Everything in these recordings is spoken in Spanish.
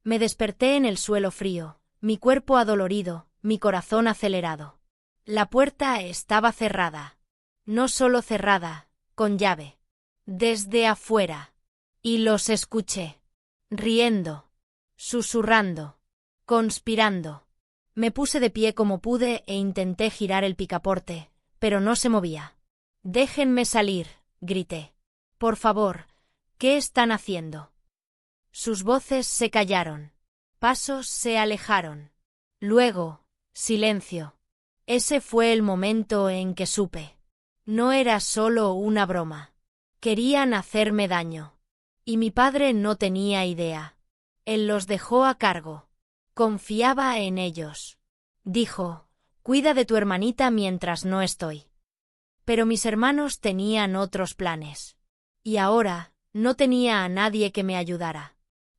Me desperté en el suelo frío, mi cuerpo adolorido, mi corazón acelerado. La puerta estaba cerrada. No solo cerrada, con llave. Desde afuera. Y los escuché. Riendo. Susurrando. Conspirando. Me puse de pie como pude e intenté girar el picaporte, pero no se movía. «Déjenme salir», grité. «Por favor, ¿qué están haciendo?» Sus voces se callaron. Pasos se alejaron. Luego, silencio. Ese fue el momento en que supe. No era solo una broma. Querían hacerme daño. Y mi padre no tenía idea. Él los dejó a cargo. Confiaba en ellos. Dijo, «Cuida de tu hermanita mientras no estoy». Pero mis hermanos tenían otros planes. Y ahora, no tenía a nadie que me ayudara.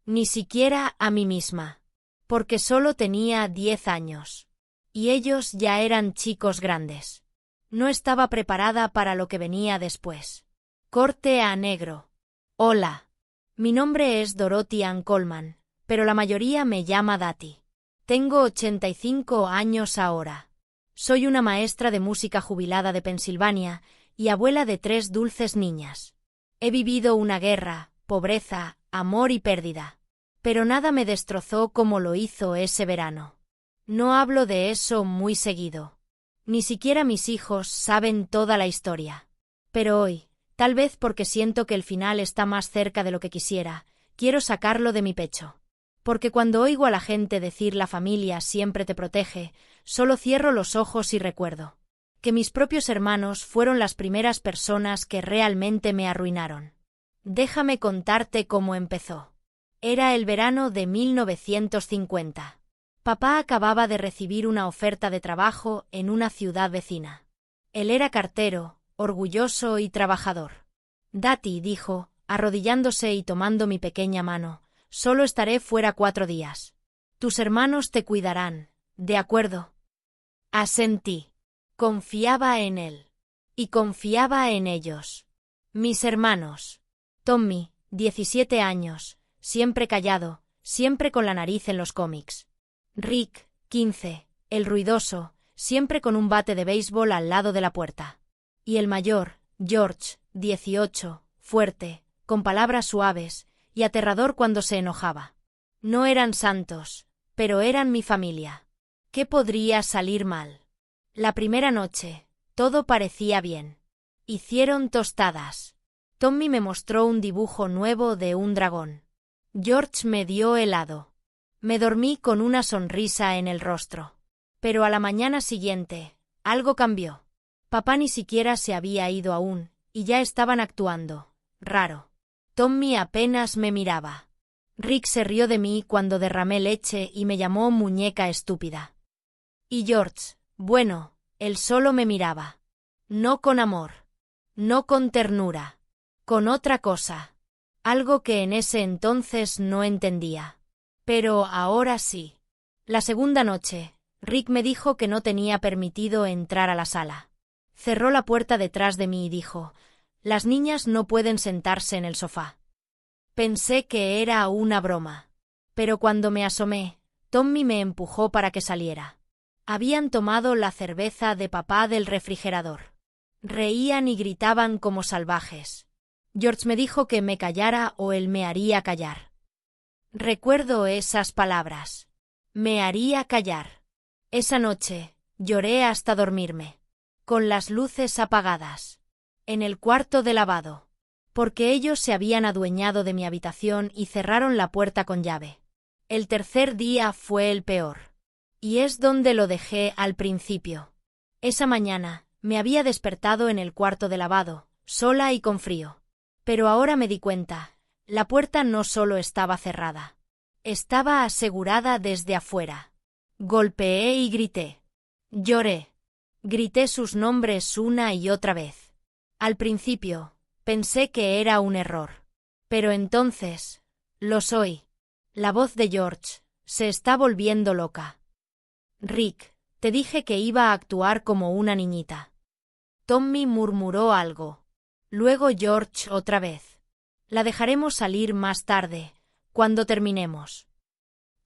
Ni siquiera a mí misma. Porque solo tenía 10 años. Y ellos ya eran chicos grandes. No estaba preparada para lo que venía después. Corte a negro. Hola. Mi nombre es Dorothy Ann Coleman, pero la mayoría me llama Dati. Tengo 85 años ahora. Soy una maestra de música jubilada de Pensilvania y abuela de 3 dulces niñas. He vivido una guerra, pobreza, amor y pérdida. Pero nada me destrozó como lo hizo ese verano. No hablo de eso muy seguido. Ni siquiera mis hijos saben toda la historia. Pero hoy, tal vez porque siento que el final está más cerca de lo que quisiera, quiero sacarlo de mi pecho. Porque cuando oigo a la gente decir «la familia siempre te protege», solo cierro los ojos y recuerdo que mis propios hermanos fueron las primeras personas que realmente me arruinaron. Déjame contarte cómo empezó. Era el verano de 1950. Papá acababa de recibir una oferta de trabajo en una ciudad vecina. Él era cartero, orgulloso y trabajador. «Dati», dijo, arrodillándose y tomando mi pequeña mano, «solo estaré fuera 4 días. Tus hermanos te cuidarán, ¿de acuerdo?» Asentí. Confiaba en él. Y confiaba en ellos. Mis hermanos. Tommy, 17 años, siempre callado, siempre con la nariz en los cómics. Rick, 15, el ruidoso, siempre con un bate de béisbol al lado de la puerta. Y el mayor, George, 18, fuerte, con palabras suaves, y aterrador cuando se enojaba. No eran santos, pero eran mi familia. ¿Qué podría salir mal? La primera noche, todo parecía bien. Hicieron tostadas. Tommy me mostró un dibujo nuevo de un dragón. George me dio helado. Me dormí con una sonrisa en el rostro. Pero a la mañana siguiente, algo cambió. Papá ni siquiera se había ido aún, y ya estaban actuando. Raro. Tommy apenas me miraba. Rick se rió de mí cuando derramé leche y me llamó muñeca estúpida. Y George, bueno, él solo me miraba. No con amor. No con ternura. Con otra cosa. Algo que en ese entonces no entendía. Pero ahora sí. La segunda noche, Rick me dijo que no tenía permitido entrar a la sala. Cerró la puerta detrás de mí y dijo, «Las niñas no pueden sentarse en el sofá». Pensé que era una broma. Pero cuando me asomé, Tommy me empujó para que saliera. Habían tomado la cerveza de papá del refrigerador. Reían y gritaban como salvajes. George me dijo que me callara o él me haría callar. Recuerdo esas palabras. Me haría callar. Esa noche, lloré hasta dormirme. Con las luces apagadas. En el cuarto de lavado. Porque ellos se habían adueñado de mi habitación y cerraron la puerta con llave. El tercer día fue el peor. Y es donde lo dejé al principio. Esa mañana, me había despertado en el cuarto de lavado, sola y con frío. Pero ahora me di cuenta, la puerta no solo estaba cerrada. Estaba asegurada desde afuera. Golpeé y grité. Lloré. Grité sus nombres una y otra vez. Al principio, pensé que era un error. Pero entonces, lo soy. La voz de George se está volviendo loca. Rick, te dije que iba a actuar como una niñita. Tommy murmuró algo. Luego George otra vez. La dejaremos salir más tarde, cuando terminemos.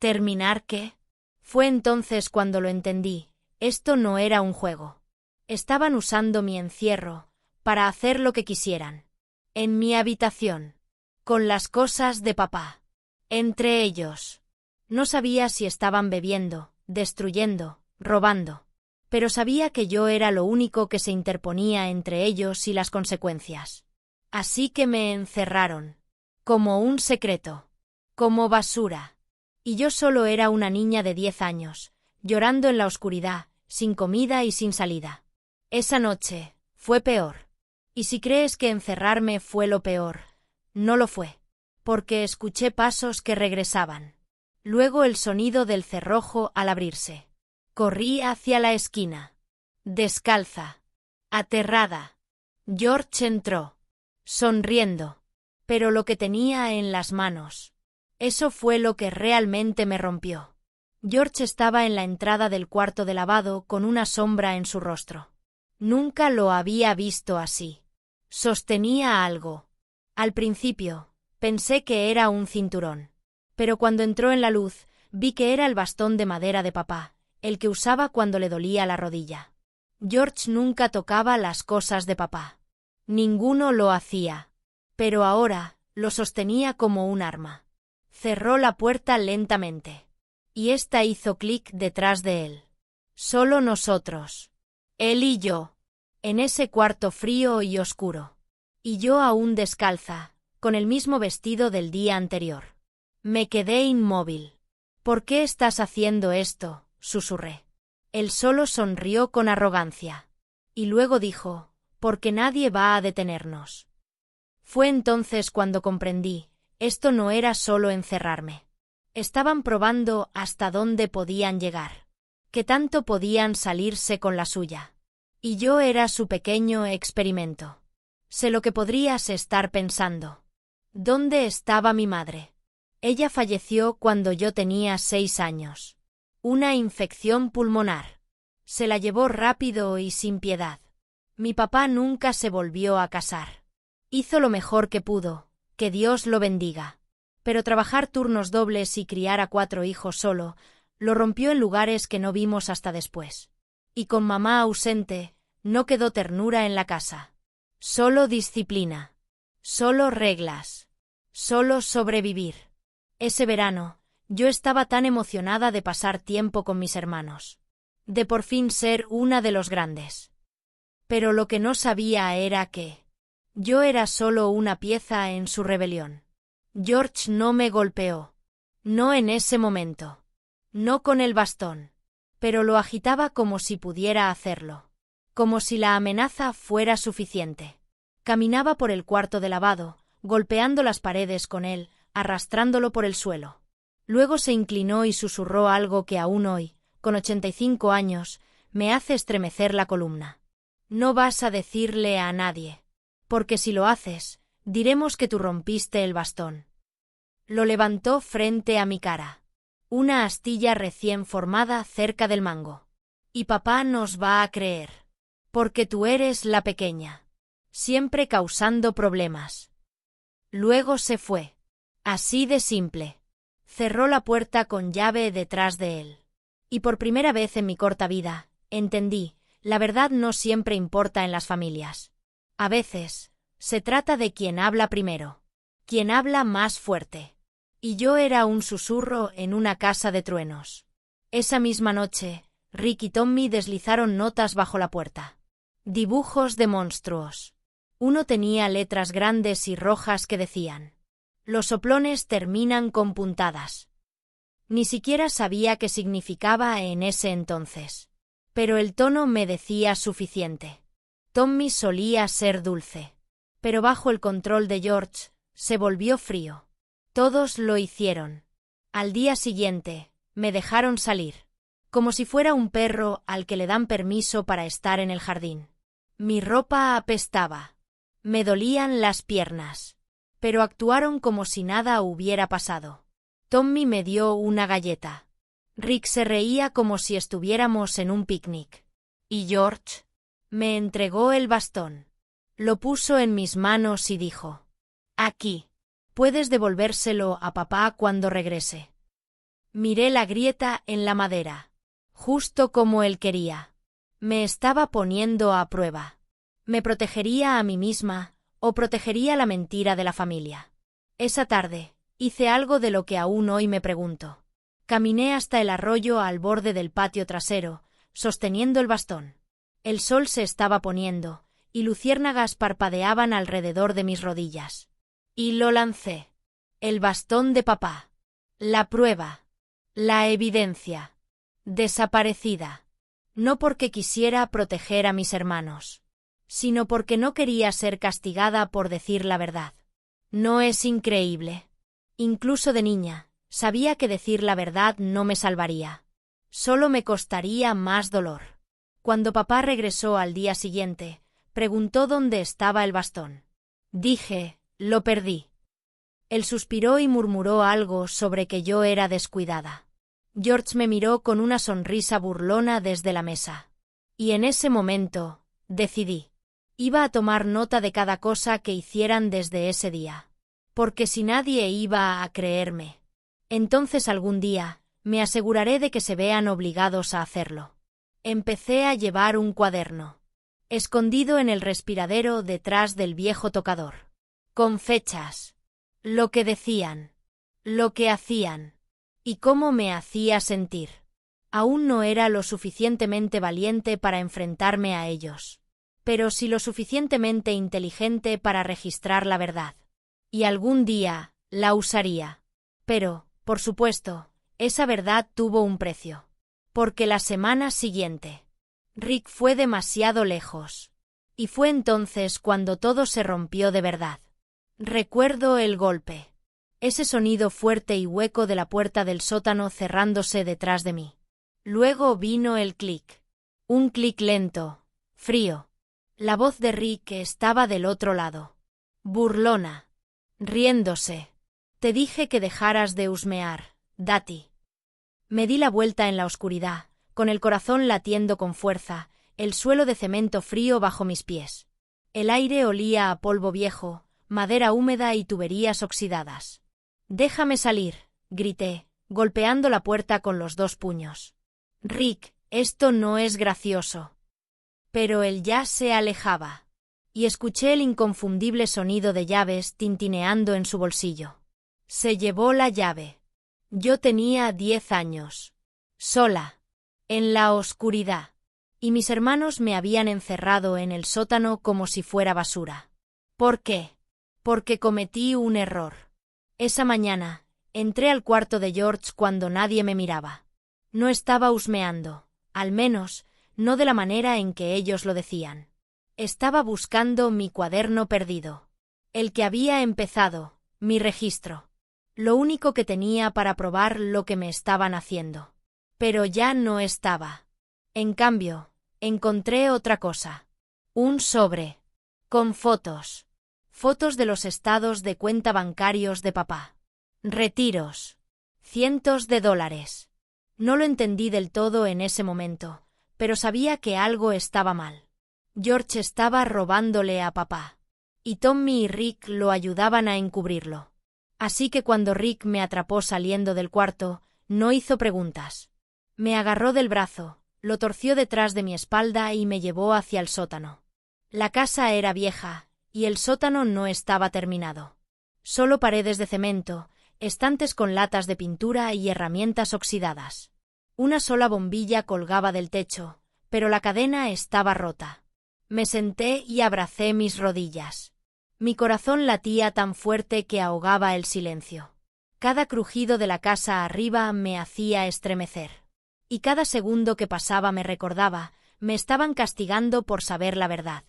¿Terminar qué? Fue entonces cuando lo entendí. Esto no era un juego. Estaban usando mi encierro para hacer lo que quisieran. En mi habitación. Con las cosas de papá. Entre ellos. No sabía si estaban bebiendo, destruyendo, robando. Pero sabía que yo era lo único que se interponía entre ellos y las consecuencias. Así que me encerraron. Como un secreto. Como basura. Y yo solo era una niña de 10 años, llorando en la oscuridad, sin comida y sin salida. Esa noche fue peor. Y si crees que encerrarme fue lo peor, no lo fue. Porque escuché pasos que regresaban. Luego el sonido del cerrojo al abrirse. Corrí hacia la esquina. Descalza. Aterrada. George entró. Sonriendo. Pero lo que tenía en las manos. Eso fue lo que realmente me rompió. George estaba en la entrada del cuarto de lavado con una sombra en su rostro. Nunca lo había visto así. Sostenía algo. Al principio, pensé que era un cinturón. Pero cuando entró en la luz, vi que era el bastón de madera de papá, el que usaba cuando le dolía la rodilla. George nunca tocaba las cosas de papá. Ninguno lo hacía. Pero ahora, lo sostenía como un arma. Cerró la puerta lentamente. Y ésta hizo clic detrás de él. Solo nosotros. Él y yo. En ese cuarto frío y oscuro. Y yo aún descalza, con el mismo vestido del día anterior. Me quedé inmóvil. ¿Por qué estás haciendo esto?, susurré. Él solo sonrió con arrogancia. Y luego dijo, porque nadie va a detenernos. Fue entonces cuando comprendí, esto no era solo encerrarme. Estaban probando hasta dónde podían llegar. Qué tanto podían salirse con la suya. Y yo era su pequeño experimento. Sé lo que podrías estar pensando. ¿Dónde estaba mi madre? Ella falleció cuando yo tenía 6 años. Una infección pulmonar. Se la llevó rápido y sin piedad. Mi papá nunca se volvió a casar. Hizo lo mejor que pudo, que Dios lo bendiga. Pero trabajar turnos dobles y criar a 4 hijos solo, lo rompió en lugares que no vimos hasta después. Y con mamá ausente, no quedó ternura en la casa. Solo disciplina. Solo reglas. Solo sobrevivir. Ese verano, yo estaba tan emocionada de pasar tiempo con mis hermanos. De por fin ser una de los grandes. Pero lo que no sabía era que yo era solo una pieza en su rebelión. George no me golpeó. No en ese momento. No con el bastón. Pero lo agitaba como si pudiera hacerlo. Como si la amenaza fuera suficiente. Caminaba por el cuarto de lavado, golpeando las paredes con él, arrastrándolo por el suelo. Luego se inclinó y susurró algo que aún hoy, con 85 años, me hace estremecer la columna. No vas a decirle a nadie. Porque si lo haces, diremos que tú rompiste el bastón. Lo levantó frente a mi cara. Una astilla recién formada cerca del mango. Y papá nos va a creer. Porque tú eres la pequeña. Siempre causando problemas. Luego se fue. Así de simple. Cerró la puerta con llave detrás de él. Y por primera vez en mi corta vida, entendí, la verdad no siempre importa en las familias. A veces, se trata de quien habla primero. Quien habla más fuerte. Y yo era un susurro en una casa de truenos. Esa misma noche, Rick y Tommy deslizaron notas bajo la puerta. Dibujos de monstruos. Uno tenía letras grandes y rojas que decían: los soplones terminan con puntadas. Ni siquiera sabía qué significaba en ese entonces. Pero el tono me decía suficiente. Tommy solía ser dulce. Pero bajo el control de George, se volvió frío. Todos lo hicieron. Al día siguiente, me dejaron salir. Como si fuera un perro al que le dan permiso para estar en el jardín. Mi ropa apestaba. Me dolían las piernas. Pero actuaron como si nada hubiera pasado. Tommy me dio una galleta. Rick se reía como si estuviéramos en un picnic. Y George me entregó el bastón. Lo puso en mis manos y dijo: aquí. Puedes devolvérselo a papá cuando regrese. Miré la grieta en la madera. Justo como él quería. Me estaba poniendo a prueba. ¿Me protegería a mí misma o protegería la mentira de la familia? Esa tarde, hice algo de lo que aún hoy me pregunto. Caminé hasta el arroyo al borde del patio trasero, sosteniendo el bastón. El sol se estaba poniendo, y luciérnagas parpadeaban alrededor de mis rodillas. Y lo lancé. El bastón de papá. La prueba. La evidencia. Desaparecida. No porque quisiera proteger a mis hermanos, sino porque no quería ser castigada por decir la verdad. ¿No es increíble? Incluso de niña, sabía que decir la verdad no me salvaría. Solo me costaría más dolor. Cuando papá regresó al día siguiente, preguntó dónde estaba el bastón. Dije, lo perdí. Él suspiró y murmuró algo sobre que yo era descuidada. George me miró con una sonrisa burlona desde la mesa. Y en ese momento, decidí. Iba a tomar nota de cada cosa que hicieran desde ese día. Porque si nadie iba a creerme, entonces algún día, me aseguraré de que se vean obligados a hacerlo. Empecé a llevar un cuaderno. Escondido en el respiradero detrás del viejo tocador. Con fechas. Lo que decían. Lo que hacían. Y cómo me hacía sentir. Aún no era lo suficientemente valiente para enfrentarme a ellos. Pero sí lo suficientemente inteligente para registrar la verdad. Y algún día, la usaría. Pero, por supuesto, esa verdad tuvo un precio. Porque la semana siguiente, Rick fue demasiado lejos. Y fue entonces cuando todo se rompió de verdad. Recuerdo el golpe. Ese sonido fuerte y hueco de la puerta del sótano cerrándose detrás de mí. Luego vino el clic. Un clic lento, frío. La voz de Rick estaba del otro lado. Burlona. Riéndose. Te dije que dejaras de husmear, Dati. Me di la vuelta en la oscuridad, con el corazón latiendo con fuerza, el suelo de cemento frío bajo mis pies. El aire olía a polvo viejo, madera húmeda y tuberías oxidadas. «Déjame salir», grité, golpeando la puerta con los dos puños. «Rick, esto no es gracioso». Pero él ya se alejaba. Y escuché el inconfundible sonido de llaves tintineando en su bolsillo. Se llevó la llave. Yo tenía 10 años. Sola. En la oscuridad. Y mis hermanos me habían encerrado en el sótano como si fuera basura. ¿Por qué? Porque cometí un error. Esa mañana, entré al cuarto de George cuando nadie me miraba. No estaba husmeando, al menos, no de la manera en que ellos lo decían. Estaba buscando mi cuaderno perdido. El que había empezado, mi registro. Lo único que tenía para probar lo que me estaban haciendo. Pero ya no estaba. En cambio, encontré otra cosa. Un sobre. Con fotos. Fotos de los estados de cuenta bancarios de papá. Retiros. Cientos de dólares. No lo entendí del todo en ese momento, pero sabía que algo estaba mal. George estaba robándole a papá. Y Tommy y Rick lo ayudaban a encubrirlo. Así que cuando Rick me atrapó saliendo del cuarto, no hizo preguntas. Me agarró del brazo, lo torció detrás de mi espalda y me llevó hacia el sótano. La casa era vieja, y el sótano no estaba terminado. Solo paredes de cemento, estantes con latas de pintura y herramientas oxidadas. Una sola bombilla colgaba del techo, pero la cadena estaba rota. Me senté y abracé mis rodillas. Mi corazón latía tan fuerte que ahogaba el silencio. Cada crujido de la casa arriba me hacía estremecer. Y cada segundo que pasaba me recordaba, me estaban castigando por saber la verdad.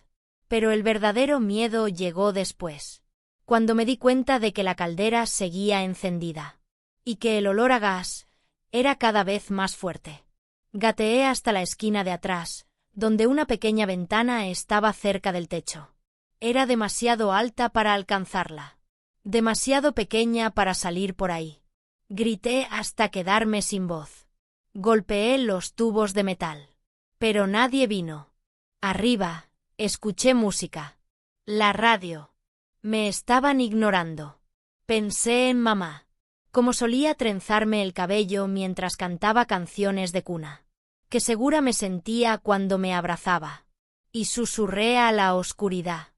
Pero el verdadero miedo llegó después. Cuando me di cuenta de que la caldera seguía encendida. Y que el olor a gas era cada vez más fuerte. Gateé hasta la esquina de atrás, donde una pequeña ventana estaba cerca del techo. Era demasiado alta para alcanzarla. Demasiado pequeña para salir por ahí. Grité hasta quedarme sin voz. Golpeé los tubos de metal. Pero nadie vino. Arriba, escuché música. La radio. Me estaban ignorando. Pensé en mamá. como solía trenzarme el cabello mientras cantaba canciones de cuna. Qué segura me sentía cuando me abrazaba. Y susurré a la oscuridad.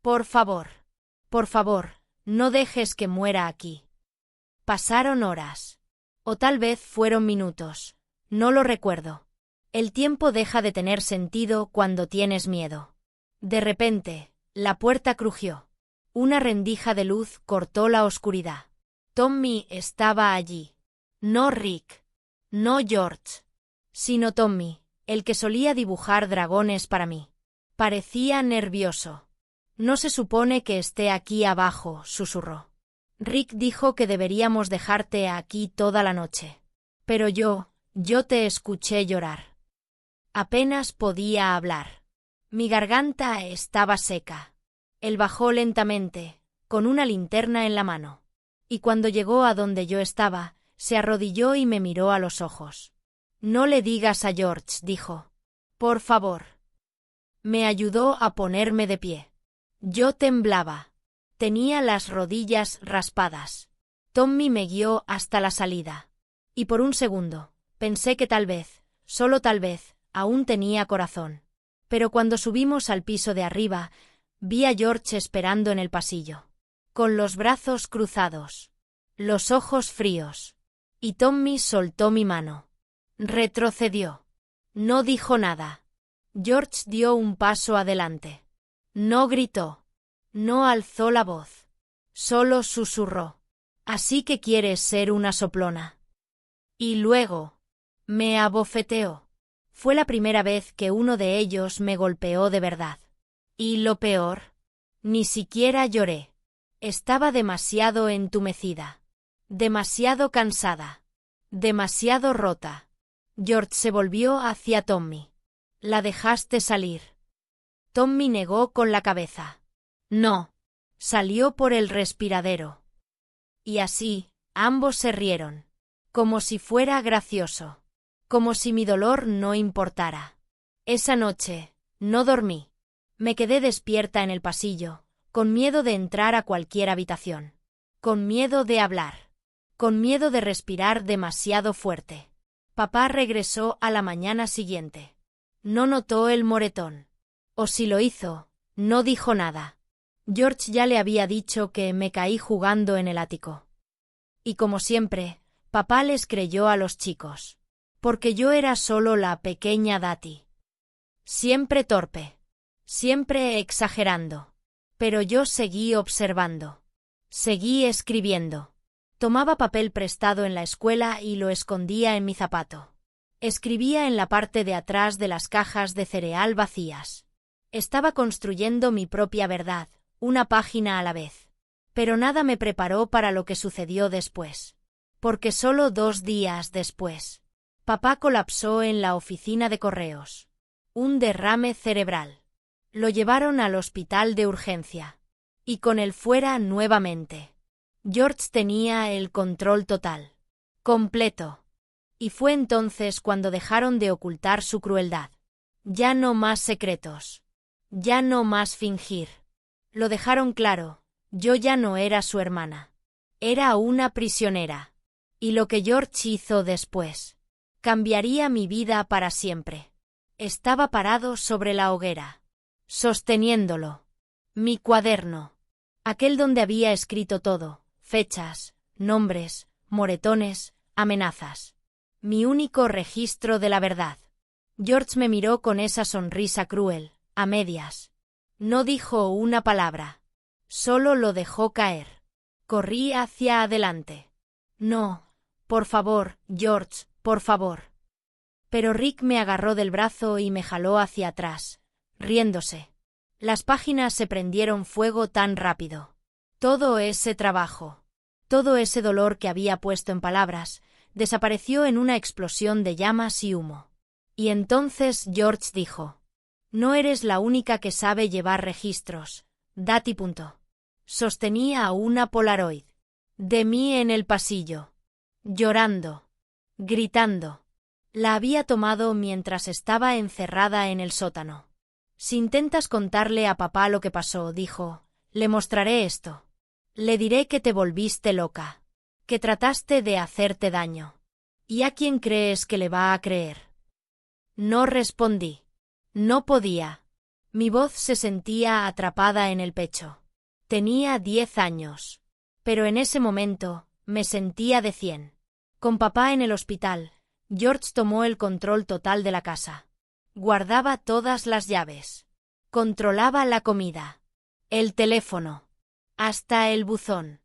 Por favor, no dejes que muera aquí. Pasaron horas. O tal vez fueron minutos. No lo recuerdo. El tiempo deja de tener sentido cuando tienes miedo. De repente, la puerta crujió. Una rendija de luz cortó la oscuridad. Tommy estaba allí. No Rick. No George. Sino Tommy, el que solía dibujar dragones para mí. Parecía nervioso. No se supone que esté aquí abajo, susurró. Rick dijo que deberíamos dejarte aquí toda la noche. Pero yo te escuché llorar. Apenas podía hablar. Mi garganta estaba seca. Él bajó lentamente, con una linterna en la mano. Y cuando llegó a donde yo estaba, se arrodilló y me miró a los ojos. No le digas a George, dijo. Por favor. Me ayudó a ponerme de pie. Yo temblaba. Tenía las rodillas raspadas. Tommy me guió hasta la salida. Y por un segundo, pensé que tal vez, solo tal vez, aún tenía corazón. Pero cuando subimos al piso de arriba, vi a George esperando en el pasillo. Con los brazos cruzados. Los ojos fríos. Y Tommy soltó mi mano. Retrocedió. No dijo nada. George dio un paso adelante. No gritó. No alzó la voz. Solo susurró. Así que quieres ser una soplona. Y luego me abofeteó. Fue la primera vez que uno de ellos me golpeó de verdad. Y lo peor, ni siquiera lloré. Estaba demasiado entumecida. Demasiado cansada. Demasiado rota. George se volvió hacia Tommy. La dejaste salir. Tommy negó con la cabeza. No. Salió por el respiradero. Y así, ambos se rieron. Como si fuera gracioso. Como si mi dolor no importara. Esa noche, no dormí. Me quedé despierta en el pasillo, con miedo de entrar a cualquier habitación. Con miedo de hablar. Con miedo de respirar demasiado fuerte. Papá regresó a la mañana siguiente. No notó el moretón. O si lo hizo, no dijo nada. George ya le había dicho que me caí jugando en el ático. Y como siempre, papá les creyó a los chicos. Porque yo era solo la pequeña Dati. Siempre torpe. Siempre exagerando. Pero yo seguí observando. Seguí escribiendo. Tomaba papel prestado en la escuela y lo escondía en mi zapato. Escribía en la parte de atrás de las cajas de cereal vacías. Estaba construyendo mi propia verdad, una página a la vez. Pero nada me preparó para lo que sucedió después. Porque solo 2 días después, papá colapsó en la oficina de correos. Un derrame cerebral. Lo llevaron al hospital de urgencia. Y con él fuera nuevamente. George tenía el control total. Completo. Y fue entonces cuando dejaron de ocultar su crueldad. Ya no más secretos. Ya no más fingir. Lo dejaron claro. Yo ya no era su hermana. Era una prisionera. Y lo que George hizo después cambiaría mi vida para siempre. Estaba parado sobre la hoguera, sosteniéndolo. Mi cuaderno. Aquel donde había escrito todo, fechas, nombres, moretones, amenazas. Mi único registro de la verdad. George me miró con esa sonrisa cruel, a medias. No dijo una palabra. Solo lo dejó caer. Corrí hacia adelante. No, por favor, George, por favor. Pero Rick me agarró del brazo y me jaló hacia atrás, riéndose. Las páginas se prendieron fuego tan rápido. Todo ese trabajo, todo ese dolor que había puesto en palabras, desapareció en una explosión de llamas y humo. Y entonces George dijo: «No eres la única que sabe llevar registros, Dati. Sostenía una Polaroid de mí en el pasillo, llorando, gritando. La había tomado mientras estaba encerrada en el sótano. Si intentas contarle a papá lo que pasó, dijo, le mostraré esto. Le diré que te volviste loca. Que trataste de hacerte daño. ¿Y a quién crees que le va a creer? No respondí. No podía. Mi voz se sentía atrapada en el pecho. Tenía 10 años. Pero en ese momento, me sentía de 100. Con papá en el hospital, George tomó el control total de la casa. Guardaba todas las llaves. Controlaba la comida. El teléfono. Hasta el buzón.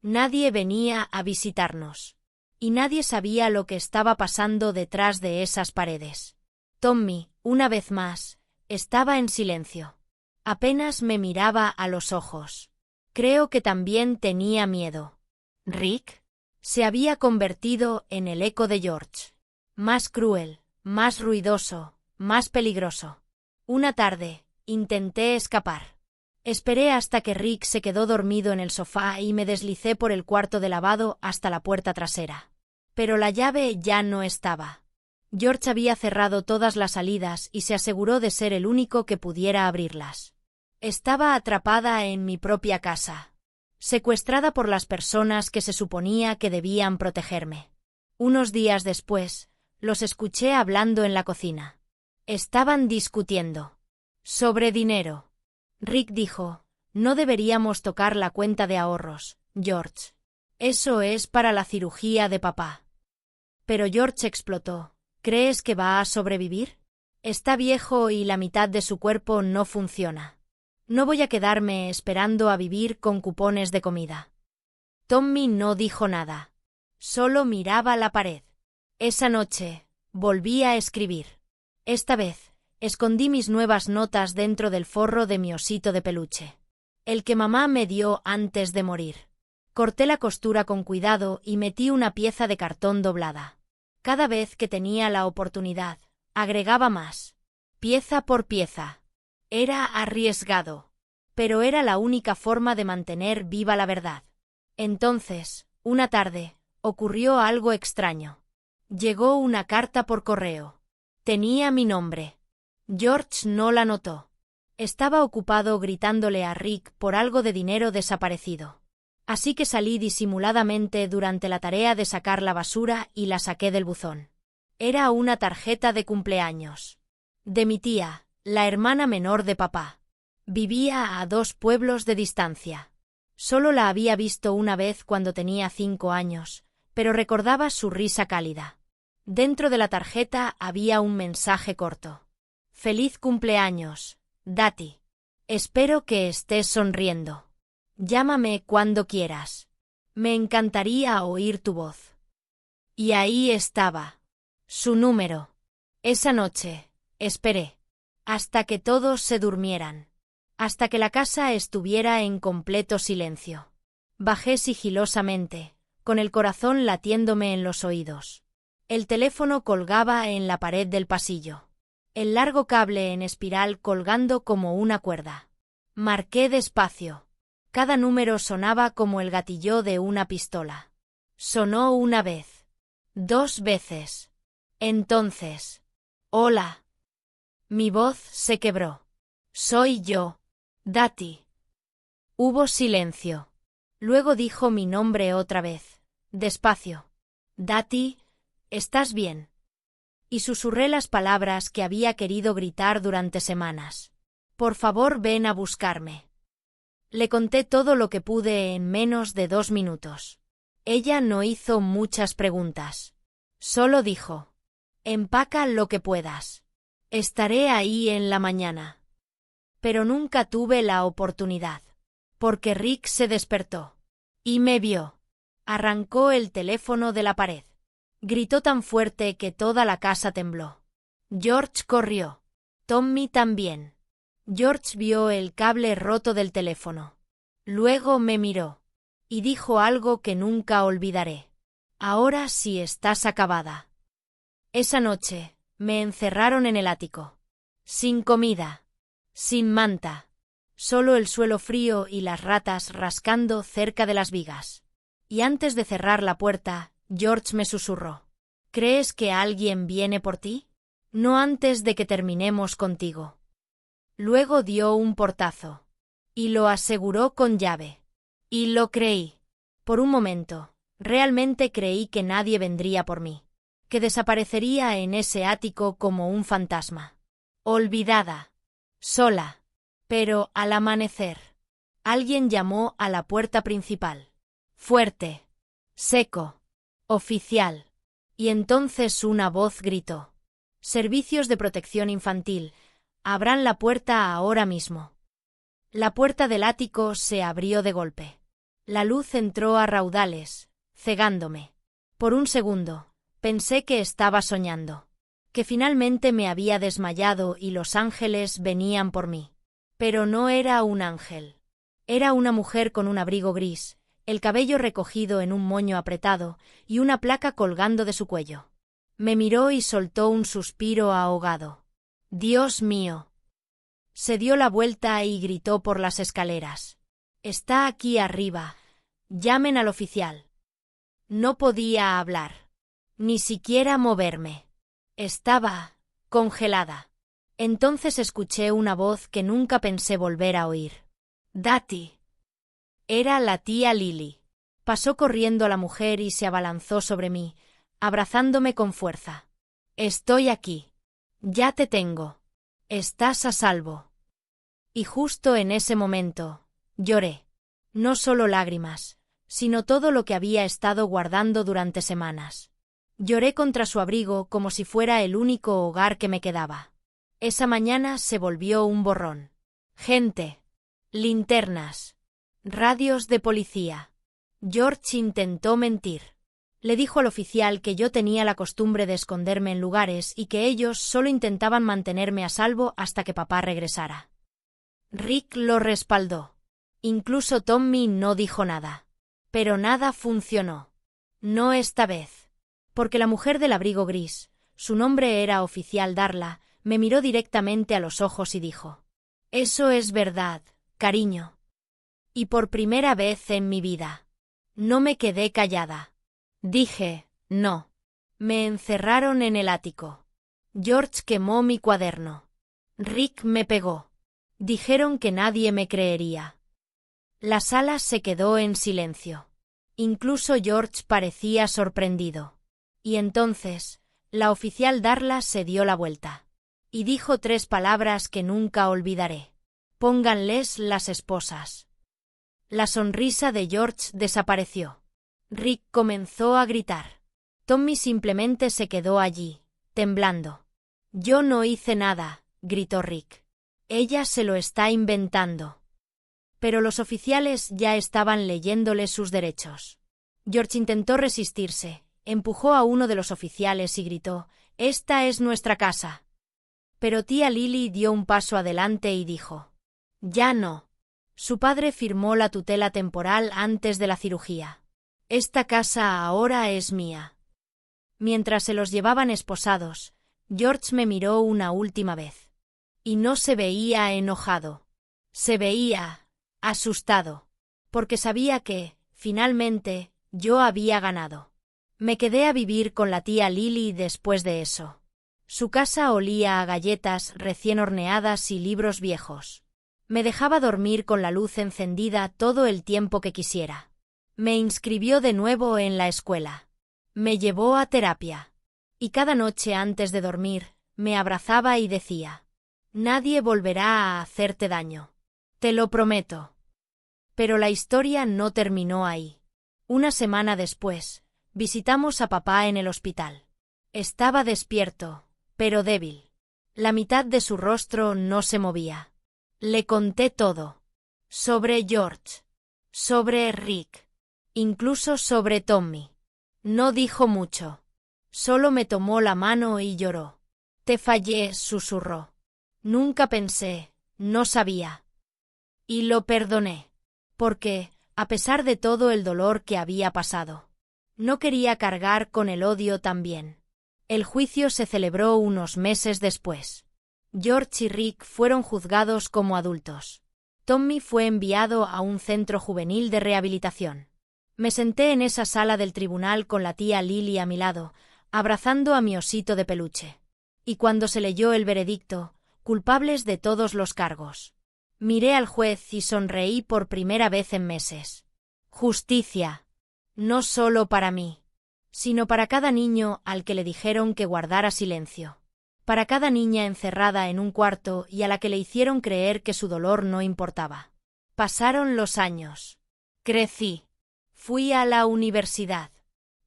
Nadie venía a visitarnos. Y nadie sabía lo que estaba pasando detrás de esas paredes. Tommy, una vez más, estaba en silencio. Apenas me miraba a los ojos. Creo que también tenía miedo. Rick se había convertido en el eco de George. Más cruel, más ruidoso, más peligroso. Una tarde, intenté escapar. Esperé hasta que Rick se quedó dormido en el sofá y me deslicé por el cuarto de lavado hasta la puerta trasera. Pero la llave ya no estaba. George había cerrado todas las salidas y se aseguró de ser el único que pudiera abrirlas. Estaba atrapada en mi propia casa, secuestrada por las personas que se suponía que debían protegerme. Unos días después, los escuché hablando en la cocina. Estaban discutiendo sobre dinero. Rick dijo: «No deberíamos tocar la cuenta de ahorros, George. Eso es para la cirugía de papá». Pero George explotó: «¿Crees que va a sobrevivir? Está viejo y la mitad de su cuerpo no funciona. No voy a quedarme esperando a vivir con cupones de comida». Tommy no dijo nada. Solo miraba la pared. Esa noche, volví a escribir. Esta vez, escondí mis nuevas notas dentro del forro de mi osito de peluche. El que mamá me dio antes de morir. Corté la costura con cuidado y metí una pieza de cartón doblada. Cada vez que tenía la oportunidad, agregaba más. Pieza por pieza. Era arriesgado. Pero era la única forma de mantener viva la verdad. Entonces, una tarde, ocurrió algo extraño. Llegó una carta por correo. Tenía mi nombre. George no la notó. Estaba ocupado gritándole a Rick por algo de dinero desaparecido. Así que salí disimuladamente durante la tarea de sacar la basura y la saqué del buzón. Era una tarjeta de cumpleaños. De mi tía, la hermana menor de papá. Vivía a 2 pueblos de distancia. Solo la había visto una vez cuando tenía 5 años, pero recordaba su risa cálida. Dentro de la tarjeta había un mensaje corto. «Feliz cumpleaños, Dati. Espero que estés sonriendo. Llámame cuando quieras. Me encantaría oír tu voz». Y ahí estaba. Su número. Esa noche, esperé. Hasta que todos se durmieran. Hasta que la casa estuviera en completo silencio. Bajé sigilosamente, con el corazón latiéndome en los oídos. El teléfono colgaba en la pared del pasillo. El largo cable en espiral colgando como una cuerda. Marqué despacio. Cada número sonaba como el gatillo de una pistola. Sonó una vez. 2 veces. Entonces. «Hola». Mi voz se quebró. «Soy yo, Dati». Hubo silencio. Luego dijo mi nombre otra vez, despacio. «Dati, ¿estás bien?» Y susurré las palabras que había querido gritar durante semanas. «Por favor, ven a buscarme». Le conté todo lo que pude en menos de 2 minutos. Ella no hizo muchas preguntas. Solo dijo: «Empaca lo que puedas. Estaré ahí en la mañana». Pero nunca tuve la oportunidad. Porque Rick se despertó. Y me vio. Arrancó el teléfono de la pared. Gritó tan fuerte que toda la casa tembló. George corrió. Tommy también. George vio el cable roto del teléfono. Luego me miró. Y dijo algo que nunca olvidaré. «Ahora sí estás acabada». Esa noche, me encerraron en el ático. Sin comida. Sin manta. Solo el suelo frío y las ratas rascando cerca de las vigas. Y antes de cerrar la puerta, George me susurró: «¿Crees que alguien viene por ti? No antes de que terminemos contigo». Luego dio un portazo. Y lo aseguró con llave. Y lo creí. Por un momento, Realmente creí que nadie vendría por mí, que desaparecería en ese ático como un fantasma. Olvidada. Sola. Pero, al amanecer, alguien llamó a la puerta principal. Fuerte. Seco. Oficial. Y entonces una voz gritó: Servicios de protección infantil, abran la puerta ahora mismo. La puerta del ático se abrió de golpe. La luz entró a raudales, cegándome. Por un segundo, pensé que estaba soñando, que finalmente me había desmayado y los ángeles venían por mí. Pero no era un ángel. Era una mujer con un abrigo gris, el cabello recogido en un moño apretado y una placa colgando de su cuello. Me miró y soltó un suspiro ahogado. «Dios mío». Se dio la vuelta y gritó por las escaleras: «Está aquí arriba. Llamen al oficial». No podía hablar. Ni siquiera moverme. Estaba congelada. Entonces escuché una voz que nunca pensé volver a oír. «Dati». Era la tía Lily. Pasó corriendo a la mujer y se abalanzó sobre mí, abrazándome con fuerza. «Estoy aquí. Ya te tengo. Estás a salvo». Y justo en ese momento, lloré. No solo lágrimas, sino todo lo que había estado guardando durante semanas. Lloré contra su abrigo como si fuera el único hogar que me quedaba. Esa mañana se volvió un borrón. Gente. Linternas. Radios de policía. George intentó mentir. Le dijo al oficial que yo tenía la costumbre de esconderme en lugares y que ellos solo intentaban mantenerme a salvo hasta que papá regresara. Rick lo respaldó. Incluso Tommy no dijo nada. Pero nada funcionó. No esta vez. Porque la mujer del abrigo gris, su nombre era Oficial Darla, me miró directamente a los ojos y dijo: «Eso es verdad, cariño». Y por primera vez en mi vida, no me quedé callada. Dije: «No». Me encerraron en el ático. George quemó mi cuaderno. Rick me pegó. Dijeron que nadie me creería. La sala se quedó en silencio. Incluso George parecía sorprendido. Y entonces, la oficial Darla se dio la vuelta. Y dijo 3 palabras que nunca olvidaré: «Pónganles las esposas». La sonrisa de George desapareció. Rick comenzó a gritar. Tommy simplemente se quedó allí, temblando. «Yo no hice nada», gritó Rick. «Ella se lo está inventando». Pero los oficiales ya estaban leyéndole sus derechos. George intentó resistirse, empujó a uno de los oficiales y gritó: «Esta es nuestra casa». Pero tía Lily dio un paso adelante y dijo: «Ya no». Su padre firmó la tutela temporal antes de la cirugía. «Esta casa ahora es mía». Mientras se los llevaban esposados, George me miró una última vez. Y no se veía enojado. Se veía asustado. Porque sabía que, finalmente, yo había ganado. Me quedé a vivir con la tía Lily después de eso. Su casa olía a galletas recién horneadas y libros viejos. Me dejaba dormir con la luz encendida todo el tiempo que quisiera. Me inscribió de nuevo en la escuela. Me llevó a terapia. Y cada noche antes de dormir, me abrazaba y decía: «Nadie volverá a hacerte daño. Te lo prometo». Pero la historia no terminó ahí. Una semana después, visitamos a papá en el hospital. Estaba despierto, pero débil. La mitad de su rostro no se movía. Le conté todo. Sobre George. Sobre Rick. Incluso sobre Tommy. No dijo mucho. Solo me tomó la mano y lloró. «Te fallé», susurró. «Nunca pensé, no sabía». Y lo perdoné. Porque, a pesar de todo el dolor que había pasado, no quería cargar con el odio también. El juicio se celebró unos meses después. George y Rick fueron juzgados como adultos. Tommy fue enviado a un centro juvenil de rehabilitación. Me senté en esa sala del tribunal con la tía Lily a mi lado, abrazando a mi osito de peluche. Y cuando se leyó el veredicto, culpables de todos los cargos, miré al juez y sonreí por primera vez en meses. Justicia. No solo para mí, sino para cada niño al que le dijeron que guardara silencio. Para cada niña encerrada en un cuarto y a la que le hicieron creer que su dolor no importaba. Pasaron los años. Crecí. Fui a la universidad.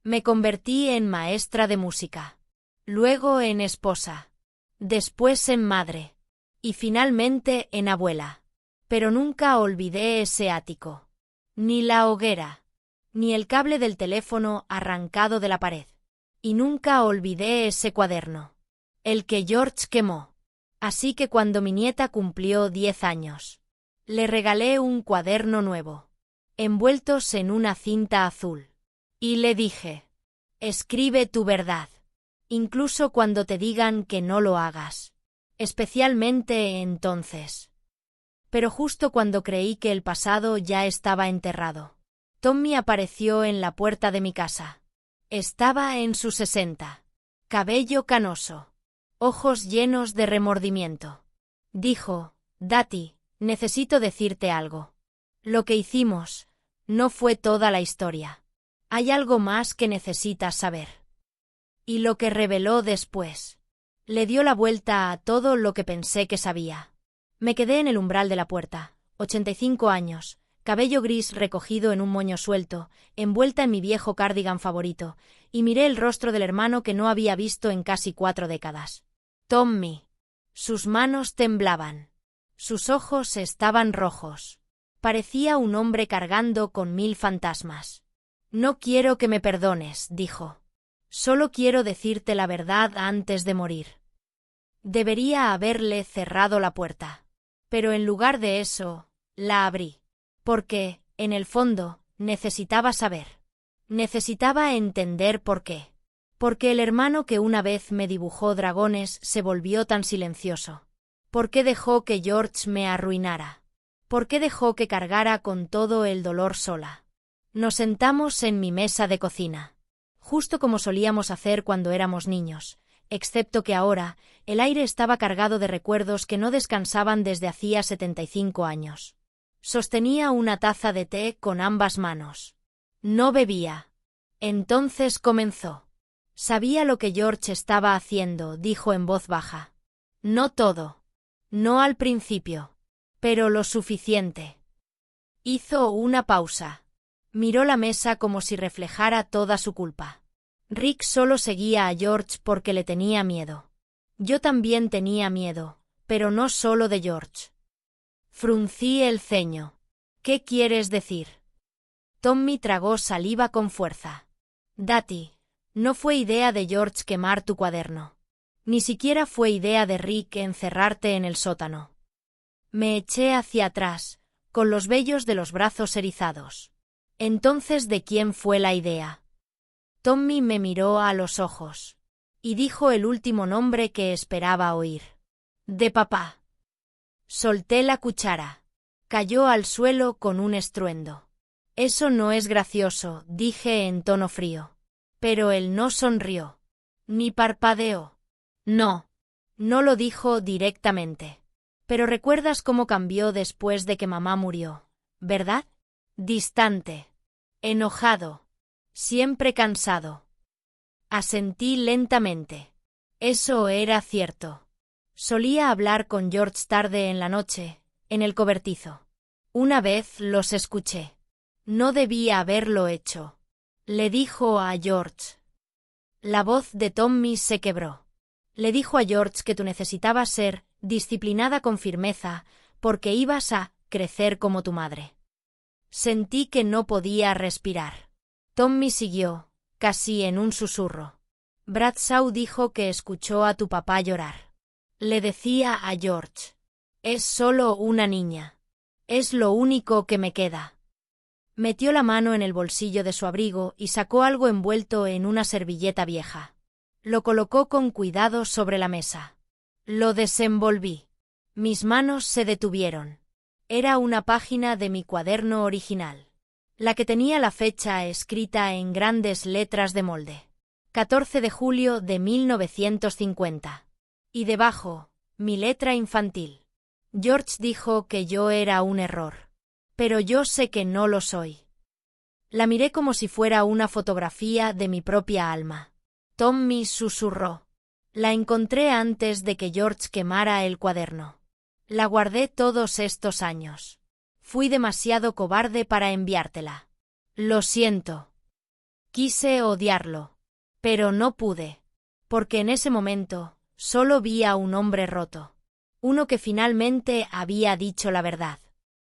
Me convertí en maestra de música. Luego en esposa. Después en madre. Y finalmente en abuela. Pero nunca olvidé ese ático. Ni la hoguera. Ni el cable del teléfono arrancado de la pared. Y nunca olvidé ese cuaderno. El que George quemó. Así que cuando mi nieta cumplió 10 años, le regalé un cuaderno nuevo, envueltos en una cinta azul. Y le dije, escribe tu verdad, incluso cuando te digan que no lo hagas. Especialmente entonces. Pero justo cuando creí que el pasado ya estaba enterrado, Tommy apareció en la puerta de mi casa. Estaba en sus 60. Cabello canoso. Ojos llenos de remordimiento. Dijo, Dati, necesito decirte algo. Lo que hicimos no fue toda la historia. Hay algo más que necesitas saber. Y lo que reveló después le dio la vuelta a todo lo que pensé que sabía. Me quedé en el umbral de la puerta, 85 años, cabello gris recogido en un moño suelto, envuelta en mi viejo cardigan favorito, y miré el rostro del hermano que no había visto en casi 4 décadas. Tommy. Sus manos temblaban. Sus ojos estaban rojos. Parecía un hombre cargando con 1000 fantasmas. No quiero que me perdones, dijo. Solo quiero decirte la verdad antes de morir. Debería haberle cerrado la puerta. Pero en lugar de eso, la abrí. Porque, en el fondo, necesitaba saber. Necesitaba entender por qué. Porque el hermano que una vez me dibujó dragones se volvió tan silencioso. ¿Por qué dejó que George me arruinara? ¿Por qué dejó que cargara con todo el dolor sola? Nos sentamos en mi mesa de cocina, justo como solíamos hacer cuando éramos niños, excepto que ahora el aire estaba cargado de recuerdos que no descansaban desde hacía 75 años. Sostenía una taza de té con ambas manos. No bebía. Entonces comenzó. Sabía lo que George estaba haciendo, dijo en voz baja. No todo. No al principio. Pero lo suficiente. Hizo una pausa. Miró la mesa como si reflejara toda su culpa. Rick solo seguía a George porque le tenía miedo. Yo también tenía miedo, pero no solo de George. Fruncí el ceño. ¿Qué quieres decir? Tommy tragó saliva con fuerza. Dati. No fue idea de George quemar tu cuaderno. Ni siquiera fue idea de Rick encerrarte en el sótano. Me eché hacia atrás, con los vellos de los brazos erizados. Entonces, ¿de quién fue la idea? Tommy me miró a los ojos. Y dijo el último nombre que esperaba oír. De papá. Solté la cuchara. Cayó al suelo con un estruendo. Eso no es gracioso, dije en tono frío. Pero él no sonrió. Ni parpadeó. No. No lo dijo directamente. Pero recuerdas cómo cambió después de que mamá murió, ¿verdad? Distante. Enojado. Siempre cansado. Asentí lentamente. Eso era cierto. Solía hablar con George tarde en la noche, en el cobertizo. Una vez los escuché. No debía haberlo hecho. Le dijo a George. La voz de Tommy se quebró. Le dijo a George que tú necesitabas ser disciplinada con firmeza porque ibas a crecer como tu madre. Sentí que no podía respirar. Tommy siguió, casi en un susurro. Bradshaw dijo que escuchó a tu papá llorar. Le decía a George. Es solo una niña. Es lo único que me queda. Metió la mano en el bolsillo de su abrigo y sacó algo envuelto en una servilleta vieja. Lo colocó con cuidado sobre la mesa. Lo desenvolví. Mis manos se detuvieron. Era una página de mi cuaderno original. La que tenía la fecha escrita en grandes letras de molde. 14 de julio de 1950. Y debajo, mi letra infantil. George dijo que yo era un error. Pero yo sé que no lo soy. La miré como si fuera una fotografía de mi propia alma. Tommy susurró. La encontré antes de que George quemara el cuaderno. La guardé todos estos años. Fui demasiado cobarde para enviártela. Lo siento. Quise odiarlo. Pero no pude. Porque en ese momento, solo vi a un hombre roto. Uno que finalmente había dicho la verdad.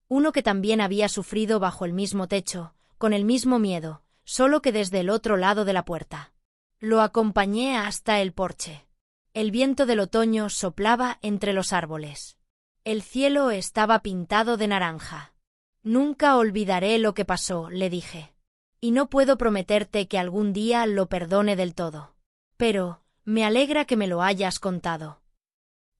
Uno que también había sufrido bajo el mismo techo, con el mismo miedo, solo que desde el otro lado de la puerta. Lo acompañé hasta el porche. El viento del otoño soplaba entre los árboles. El cielo estaba pintado de naranja. Nunca olvidaré lo que pasó, le dije. Y no puedo prometerte que algún día lo perdone del todo. Pero, me alegra que me lo hayas contado.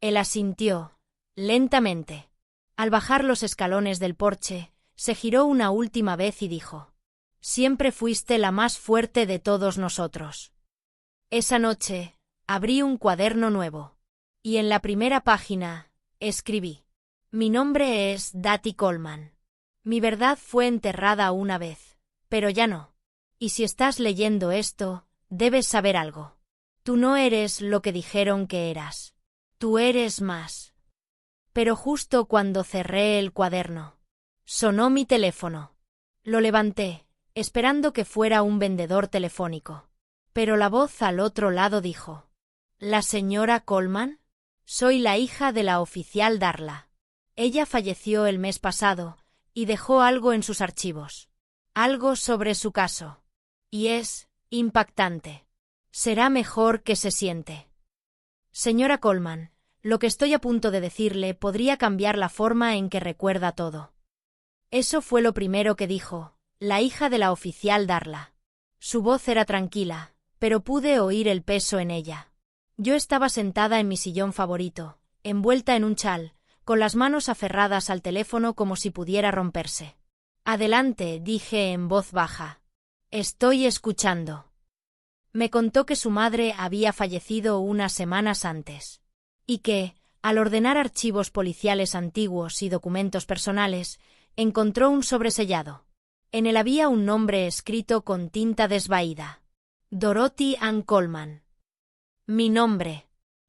Él asintió, lentamente. Al bajar los escalones del porche, se giró una última vez y dijo: Siempre fuiste la más fuerte de todos nosotros. Esa noche, abrí un cuaderno nuevo. Y en la primera página, escribí: Mi nombre es Dati Coleman. Mi verdad fue enterrada una vez, pero ya no. Y si estás leyendo esto, debes saber algo. Tú no eres lo que dijeron que eras. Tú eres más. Pero justo cuando cerré el cuaderno, sonó mi teléfono. Lo levanté, esperando que fuera un vendedor telefónico. Pero la voz al otro lado dijo: ¿La señora Coleman? Soy la hija de la oficial Darla. Ella falleció el mes pasado, y dejó algo en sus archivos. Algo sobre su caso. Y es impactante. Será mejor que se siente. Señora Coleman, lo que estoy a punto de decirle podría cambiar la forma en que recuerda todo. Eso fue lo primero que dijo, la hija de la oficial Darla. Su voz era tranquila, pero pude oír el peso en ella. Yo estaba sentada en mi sillón favorito, envuelta en un chal, con las manos aferradas al teléfono como si pudiera romperse. Adelante, dije en voz baja. Estoy escuchando. Me contó que su madre había fallecido unas semanas antes. Y que, al ordenar archivos policiales antiguos y documentos personales, encontró un sobresellado. En él había un nombre escrito con tinta desvaída. Dorothy Ann Coleman. Mi nombre.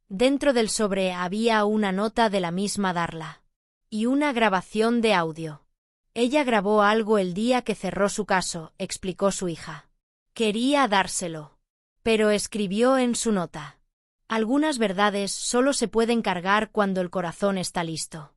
Dentro del sobre había una nota de la misma Darla. Y una grabación de audio. Ella grabó algo el día que cerró su caso, explicó su hija. Quería dárselo. Pero escribió en su nota: algunas verdades solo se pueden cargar cuando el corazón está listo.